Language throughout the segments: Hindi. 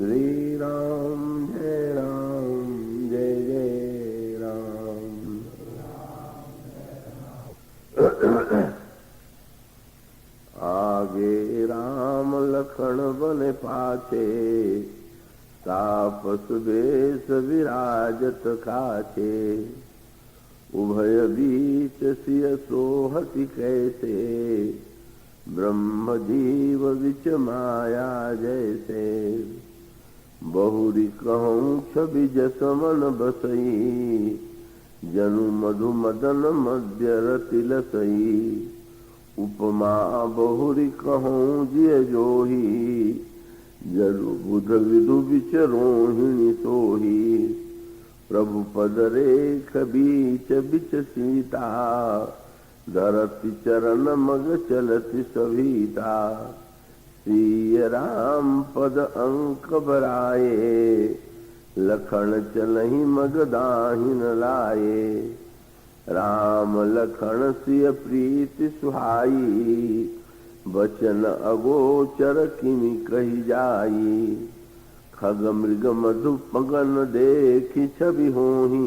श्री राम जय जय राम। आगे राम लखन बन पाछे, तापस बेश विराजत काछे। उभय बीच सिय सोहति कैसे, ब्रह्म जीव विच माया जैसे। बहुरी कहूँ छवि जस मन बसई, जनु मधु मदन मध्य रति लसई। उपमा बहुरी कहूँ जिय जोही, जरु बुध विदु बिच रोहिणी सोही। प्रभु पद रेख बीच बिच सीता, धरती चरण मग चलति सभीता। श्री राम पद अंक बराए, लखन चलहि मग दाहिन लाए। राम लखन सिय प्रीति सुहाई, बचन अगोचर किमि कहि जाई। खग मृग मधु मगन देखि छवि होही,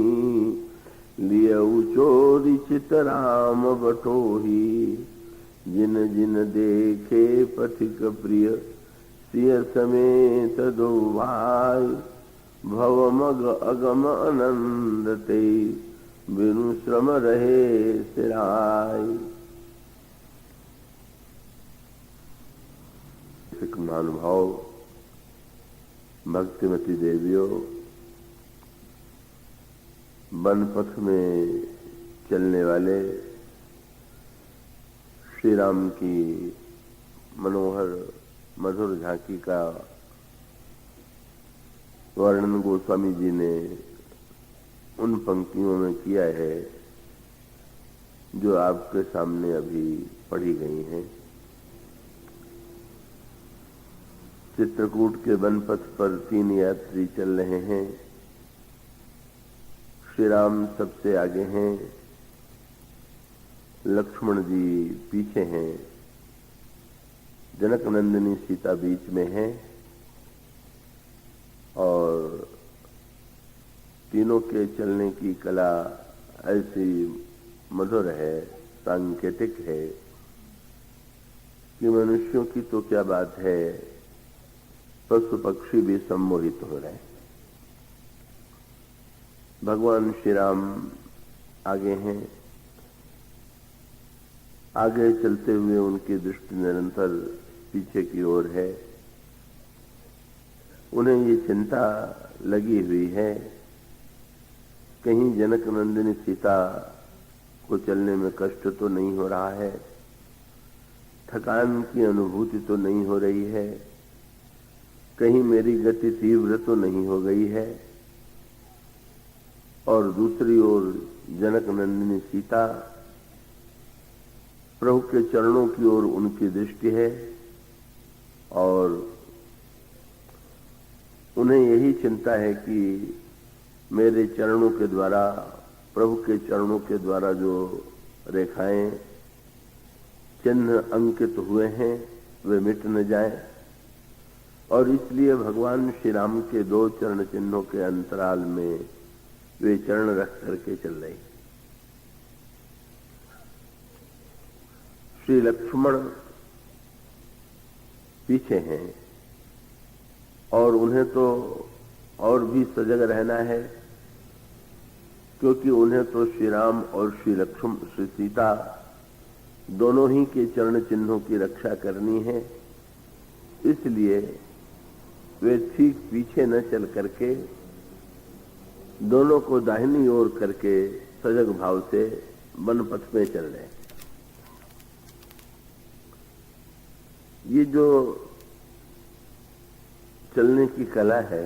लियउ चोरी चित राम बटोही। जिन जिन देखे पथिक प्रिय, सिय समेत दो भाई। भव मग अगम आनंद ते, बिनु श्रम रहे सिराय। सिख महानुभाव, भक्तिमती देवियों, वन पथ में चलने वाले श्री राम की मनोहर मधुर झांकी का वर्णन गोस्वामी जी ने उन पंक्तियों में किया है जो आपके सामने अभी पढ़ी गई हैं। चित्रकूट के वनपथ पर 3 यात्री चल रहे हैं। श्री राम सबसे आगे हैं, लक्ष्मण जी पीछे हैं, जनक नंदिनी सीता बीच में है और तीनों के चलने की कला ऐसी मधुर है, सांकेतिक है कि मनुष्यों की तो क्या बात है, पशु पक्षी भी सम्मोहित हो रहे हैं। भगवान श्री राम आगे हैं। आगे चलते हुए उनकी दृष्टि निरंतर पीछे की ओर है। उन्हें ये चिंता लगी हुई है, कहीं जनक नंदिनी सीता को चलने में कष्ट तो नहीं हो रहा है, थकान की अनुभूति तो नहीं हो रही है, कहीं मेरी गति तीव्र तो नहीं हो गई है। और दूसरी ओर जनक नंदिनी सीता, प्रभु के चरणों की ओर उनकी दृष्टि है और उन्हें यही चिंता है कि मेरे चरणों के द्वारा, प्रभु के चरणों के द्वारा जो रेखाएं चिन्ह अंकित हुए हैं वे मिट न जाएं। और इसलिए भगवान श्री राम के 2 चरण चिन्हों के अंतराल में वे चरण रख करके चल रहे। श्री लक्ष्मण पीछे हैं और उन्हें तो और भी सजग रहना है, क्योंकि उन्हें तो श्री राम और श्री सीता दोनों ही के चरण चिन्हों की रक्षा करनी है। इसलिए वे ठीक पीछे न चल करके दोनों को दाहिनी ओर करके सजग भाव से वन पथ में चल रहे हैं। ये जो चलने की कला है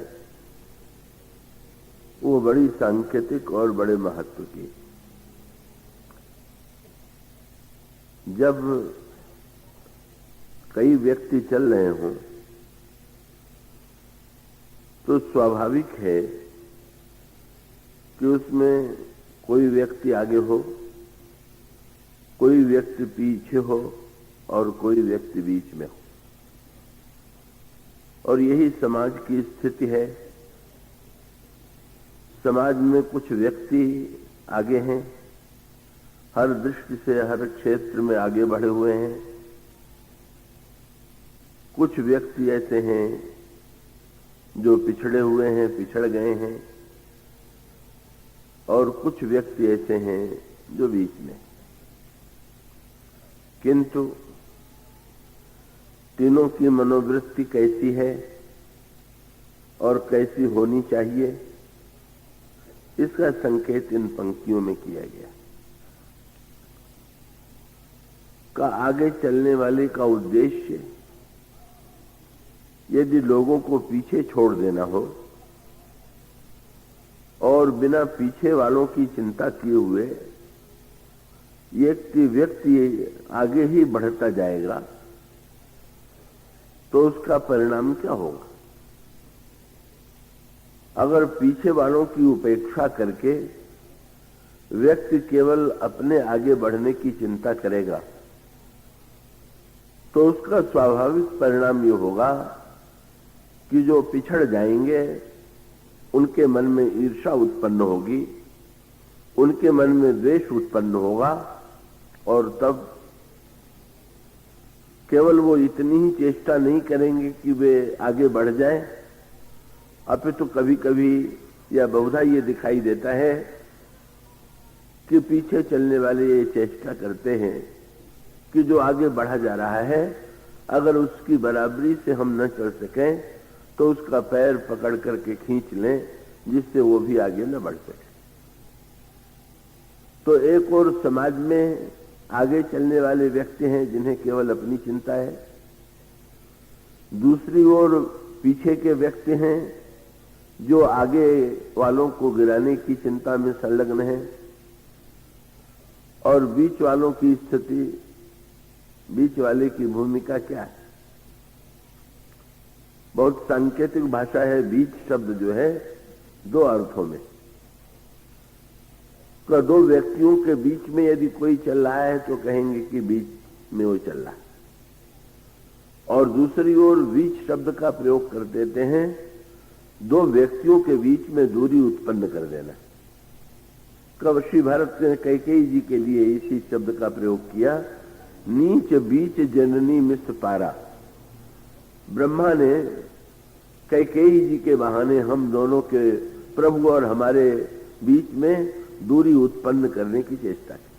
वो बड़ी सांकेतिक और बड़े महत्व की। जब कई व्यक्ति चल रहे हों तो स्वाभाविक है कि उसमें कोई व्यक्ति आगे हो, कोई व्यक्ति पीछे हो और कोई व्यक्ति बीच में हो। और यही समाज की स्थिति है। समाज में कुछ व्यक्ति आगे हैं, हर दृष्टि से हर क्षेत्र में आगे बढ़े हुए हैं। कुछ व्यक्ति ऐसे हैं जो पिछड़े हुए हैं, पिछड़ गए हैं, और कुछ व्यक्ति ऐसे हैं जो बीच में। किंतु तीनों की मनोवृत्ति कैसी है और कैसी होनी चाहिए, इसका संकेत इन पंक्तियों में किया गया। का आगे चलने वाले का उद्देश्य यदि लोगों को पीछे छोड़ देना हो और बिना पीछे वालों की चिंता किए हुए एक व्यक्ति आगे ही बढ़ता जाएगा, तो उसका परिणाम क्या होगा? अगर पीछे वालों की उपेक्षा करके व्यक्ति केवल अपने आगे बढ़ने की चिंता करेगा, तो उसका स्वाभाविक परिणाम ये होगा कि जो पिछड़ जाएंगे उनके मन में ईर्ष्या उत्पन्न होगी, उनके मन में द्वेष उत्पन्न होगा, और तब केवल वो इतनी ही चेष्टा नहीं करेंगे कि वे आगे बढ़ जाएं, अपितु कभी कभी या बहुधा ये दिखाई देता है कि पीछे चलने वाले ये चेष्टा करते हैं कि जो आगे बढ़ा जा रहा है, अगर उसकी बराबरी से हम न चल सकें तो उसका पैर पकड़ करके खींच लें, जिससे वो भी आगे न बढ़ सके। तो एक और समाज में आगे चलने वाले व्यक्ति हैं जिन्हें केवल अपनी चिंता है, दूसरी ओर पीछे के व्यक्ति हैं जो आगे वालों को गिराने की चिंता में संलग्न हैं, और बीच वालों की स्थिति, बीच वाले की भूमिका क्या है? बहुत सांकेतिक भाषा है। बीच शब्द जो है दो अर्थों में, तो दो व्यक्तियों के बीच में यदि कोई चल रहा है तो कहेंगे कि बीच में वो चल रहा है, और दूसरी ओर बीच शब्द का प्रयोग कर देते हैं दो व्यक्तियों के बीच में दूरी उत्पन्न कर देना। कब श्री भारत ने कैकेयी जी के लिए इसी शब्द का प्रयोग किया, नीच बीच जननी मिस पारा। ब्रह्मा ने कैकेयी जी के बहाने हम दोनों के, प्रभु और हमारे बीच में दूरी उत्पन्न करने की चेष्टा की।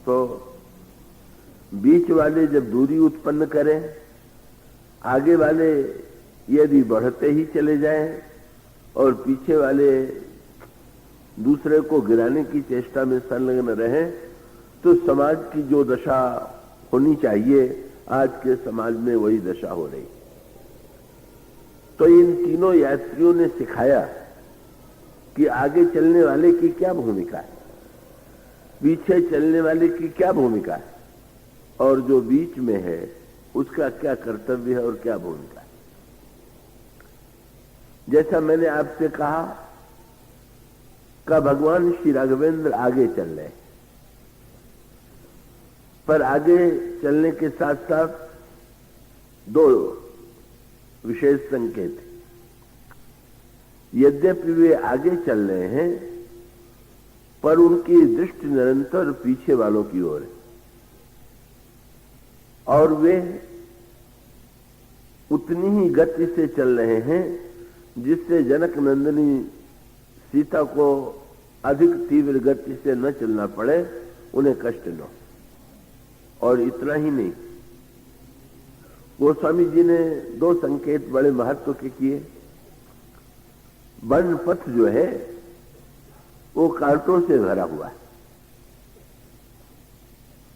तो बीच वाले जब दूरी उत्पन्न करें, आगे वाले यदि बढ़ते ही चले जाएं और पीछे वाले दूसरे को गिराने की चेष्टा में संलग्न रहें, तो समाज की जो दशा होनी चाहिए आज के समाज में वही दशा हो रही। तो इन तीनों यात्रियों ने सिखाया कि आगे चलने वाले की क्या भूमिका है, पीछे चलने वाले की क्या भूमिका है, और जो बीच में है उसका क्या कर्तव्य है और क्या भूमिका है। जैसा मैंने आपसे कहा का भगवान श्री राघवेंद्र आगे चल रहे, पर आगे चलने के साथ साथ दो विशेष संकेत। यद्यपि वे आगे चल रहे हैं, पर उनकी दृष्टि निरंतर पीछे वालों की ओर है, और वे उतनी ही गति से चल रहे हैं जिससे जनक नंदिनी सीता को अधिक तीव्र गति से न चलना पड़े, उन्हें कष्ट न हो। और इतना ही नहीं, गोस्वामी जी ने दो संकेत बड़े महत्व के किए। वन पथ जो है वो कांटों से भरा हुआ है,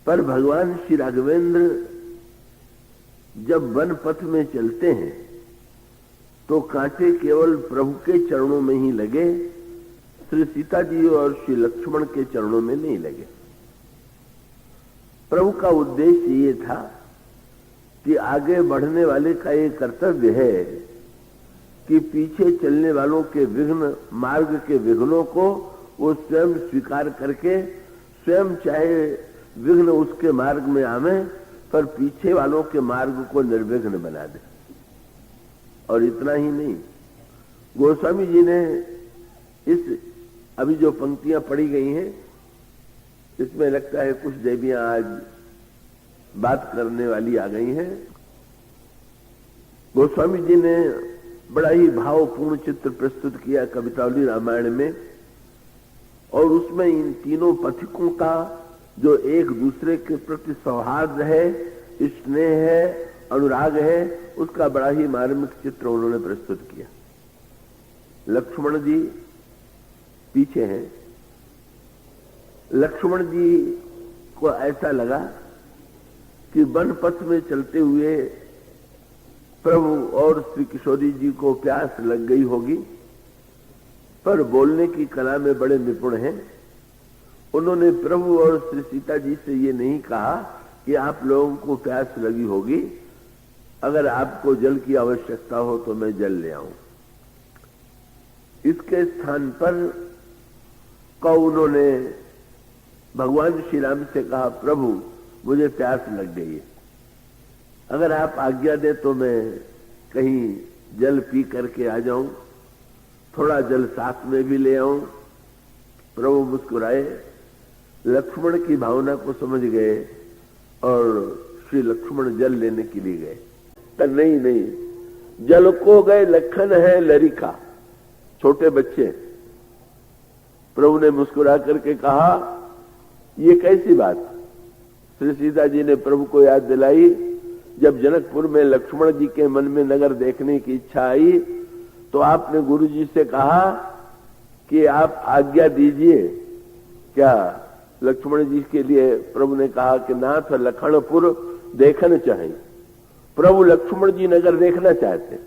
पर भगवान श्री राघवेंद्र जब वन पथ में चलते हैं तो कांटे केवल प्रभु के चरणों में ही लगे, श्री सीता जी और श्री लक्ष्मण के चरणों में नहीं लगे। प्रभु का उद्देश्य ये था कि आगे बढ़ने वाले का ये कर्तव्य है कि पीछे चलने वालों के विघ्न, मार्ग के विघ्नों को वो स्वयं स्वीकार करके, स्वयं चाहे विघ्न उसके मार्ग में आवे, पर पीछे वालों के मार्ग को निर्विघ्न बना दे। और इतना ही नहीं, गोस्वामी जी ने इस अभी जो पंक्तियां पढ़ी गई हैं, इसमें लगता है कुछ देवियां आज बात करने वाली आ गई हैं। गोस्वामी जी ने बड़ा ही भावपूर्ण चित्र प्रस्तुत किया कवितावली रामायण में, और उसमें इन तीनों पथिकों का जो एक दूसरे के प्रति सौहार्द है, स्नेह है, अनुराग है, उसका बड़ा ही मार्मिक चित्र उन्होंने प्रस्तुत किया। लक्ष्मण जी पीछे हैं। लक्ष्मण जी को ऐसा लगा कि वन पथ में चलते हुए प्रभु और श्री किशोरी जी को प्यास लग गई होगी, पर बोलने की कला में बड़े निपुण हैं। उन्होंने प्रभु और श्री सीता जी से ये नहीं कहा कि आप लोगों को प्यास लगी होगी, अगर आपको जल की आवश्यकता हो तो मैं जल ले आऊं। इसके स्थान पर उन्होंने भगवान श्री राम से कहा, प्रभु मुझे प्यास लग गई है, अगर आप आज्ञा दें तो मैं कहीं जल पी करके आ जाऊं, थोड़ा जल साथ में भी ले आऊं। प्रभु मुस्कुराए, लक्ष्मण की भावना को समझ गए और श्री लक्ष्मण जल लेने के लिए गए। तो नहीं, जल को गए लखन है लरिका, छोटे बच्चे। प्रभु ने मुस्कुरा करके कहा, ये कैसी बात। श्री सीता जी ने प्रभु को याद दिलाई, जब जनकपुर में लक्ष्मण जी के मन में नगर देखने की इच्छा आई तो आपने गुरु जी से कहा कि आप आज्ञा दीजिए। क्या लक्ष्मण जी के लिए प्रभु ने कहा कि नाथ लखनपुर देखना चाहिए। प्रभु लक्ष्मण जी नगर देखना चाहते।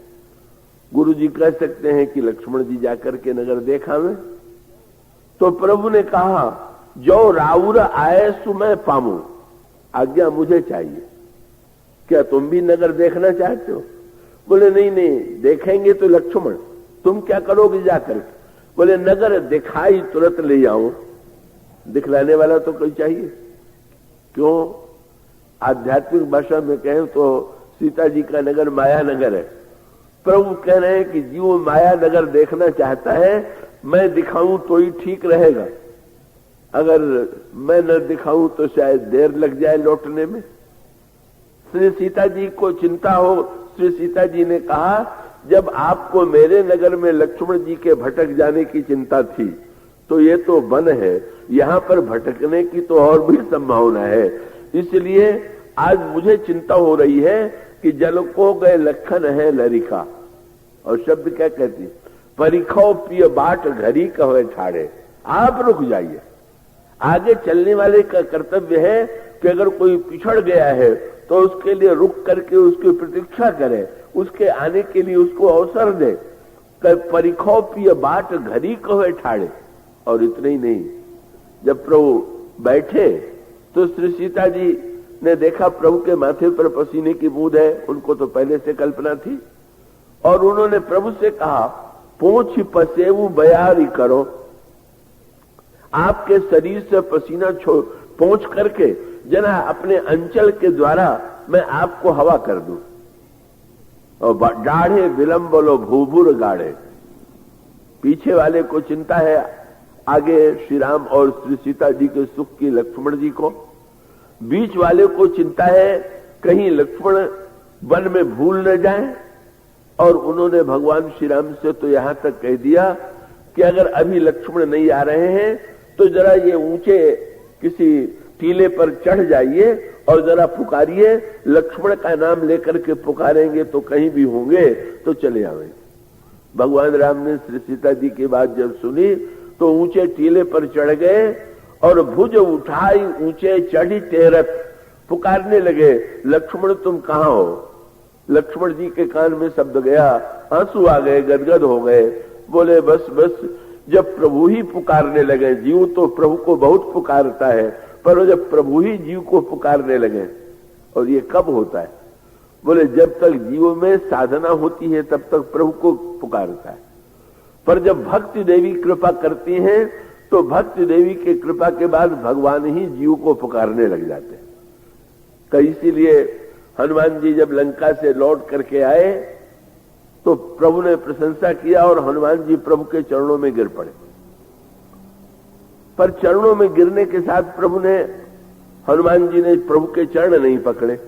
गुरु जी कह सकते हैं कि लक्ष्मण जी जाकर के नगर देखा में, तो प्रभु ने कहा, जो राउर आए सु मैं पाऊं, आज्ञा मुझे चाहिए। क्या तुम भी नगर देखना चाहते हो? बोले नहीं, देखेंगे तो लक्ष्मण, तुम क्या करोगे जाकर? बोले नगर दिखाई तुरंत ले आओ। दिखलाने वाला तो कोई चाहिए। क्यों? आध्यात्मिक भाषा में कहें तो सीता जी का नगर माया नगर है। प्रभु कह रहे हैं कि जीव माया नगर देखना चाहता है, मैं दिखाऊं तो ही ठीक रहेगा, अगर मैं न दिखाऊं तो शायद देर लग जाए लौटने में। श्री सीता जी को चिंता हो, श्री सीता जी ने कहा, जब आपको मेरे नगर में लक्ष्मण जी के भटक जाने की चिंता थी तो ये तो वन है, यहां पर भटकने की तो और भी संभावना है, इसलिए आज मुझे चिंता हो रही है कि जल को गए लखन है लरिका। और शब्द क्या कहती, परिखो पिय बाट घरी कहे ठाड़े। आप रुक जाइए। आगे चलने वाले का कर्तव्य है कि अगर कोई पिछड़ गया है तो उसके लिए रुक करके उसकी प्रतीक्षा करे, उसके आने के लिए उसको अवसर दे। परिखो पिय बाट घरी कहे ठाड़े। और इतना ही नहीं, जब प्रभु बैठे तो श्री सीता जी ने देखा प्रभु के माथे पर पसीने की बूंद है, उनको तो पहले से कल्पना थी, और उन्होंने प्रभु से कहा, पूछ पसेवु बयारी करो। आपके शरीर से पसीना पहुंच करके जना अपने अंचल के द्वारा मैं आपको हवा कर दूं। और डाढ़े विलंब बोलो भूभुर गाढ़े। पीछे वाले को चिंता है आगे श्री राम और श्री सीता जी के सुख की लक्ष्मण जी को, बीच वाले को चिंता है कहीं लक्ष्मण वन में भूल न जाए। और उन्होंने भगवान श्री राम से तो यहां तक कह दिया कि अगर अभी लक्ष्मण नहीं आ रहे हैं तो जरा ये ऊंचे किसी टीले पर चढ़ जाइए और जरा पुकारिए, लक्ष्मण का नाम लेकर के पुकारेंगे तो कहीं भी होंगे तो चले आवेंगे। भगवान राम ने श्री सीता जी की बात जब सुनी तो ऊंचे टीले पर चढ़ गए और भुज उठाई ऊंचे चढ़ी टेरत, पुकारने लगे, लक्ष्मण तुम कहां हो? लक्ष्मण जी के कान में शब्द गया, आंसू आ गए, गदगद हो गए। बोले बस बस, जब प्रभु ही पुकारने लगे, जीव तो प्रभु को बहुत पुकारता है, पर जब प्रभु ही जीव को पुकारने लगे, और ये कब होता है? बोले जब तक जीव में साधना होती है तब तक प्रभु को पुकारता है, पर जब भक्ति देवी कृपा करती हैं तो भक्ति देवी की कृपा के बाद भगवान ही जीव को पुकारने लग जाते हैं। तो इसीलिए हनुमान जी जब लंका से लौट करके आए तो प्रभु ने प्रशंसा किया और हनुमान जी प्रभु के चरणों में गिर पड़े। पर चरणों में गिरने के साथ हनुमान जी ने प्रभु के चरण नहीं पकड़े।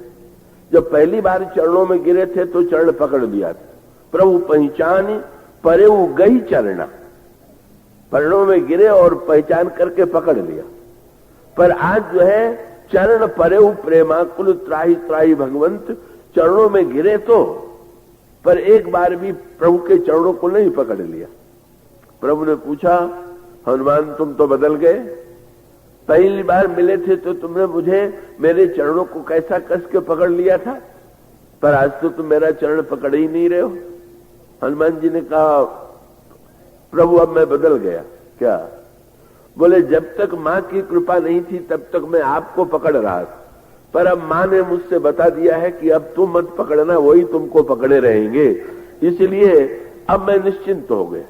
जब पहली बार चरणों में गिरे थे तो चरण पकड़ लिया था। प्रभु पहचान परेऊ गई चरणा, चरणों में गिरे और पहचान करके पकड़ लिया। पर आज जो है चरण परेऊ प्रेमाकुल त्राही त्राही भगवंत, चरणों में गिरे तो पर एक बार भी प्रभु के चरणों को नहीं पकड़ लिया। प्रभु ने पूछा, हनुमान तुम तो बदल गए, पहली बार मिले थे तो तुमने मुझे मेरे चरणों को कैसा कस के पकड़ लिया था, पर आज तो तुम मेरा चरण पकड़ ही नहीं रहे हो। हनुमान जी ने कहा, प्रभु अब मैं बदल गया। क्या? बोले जब तक मां की कृपा नहीं थी तब तक मैं आपको पकड़ रहा था, पर अब मां ने मुझसे बता दिया है कि अब तुम मत पकड़ना, वही तुमको पकड़े रहेंगे, इसलिए अब मैं निश्चिंत हो गया।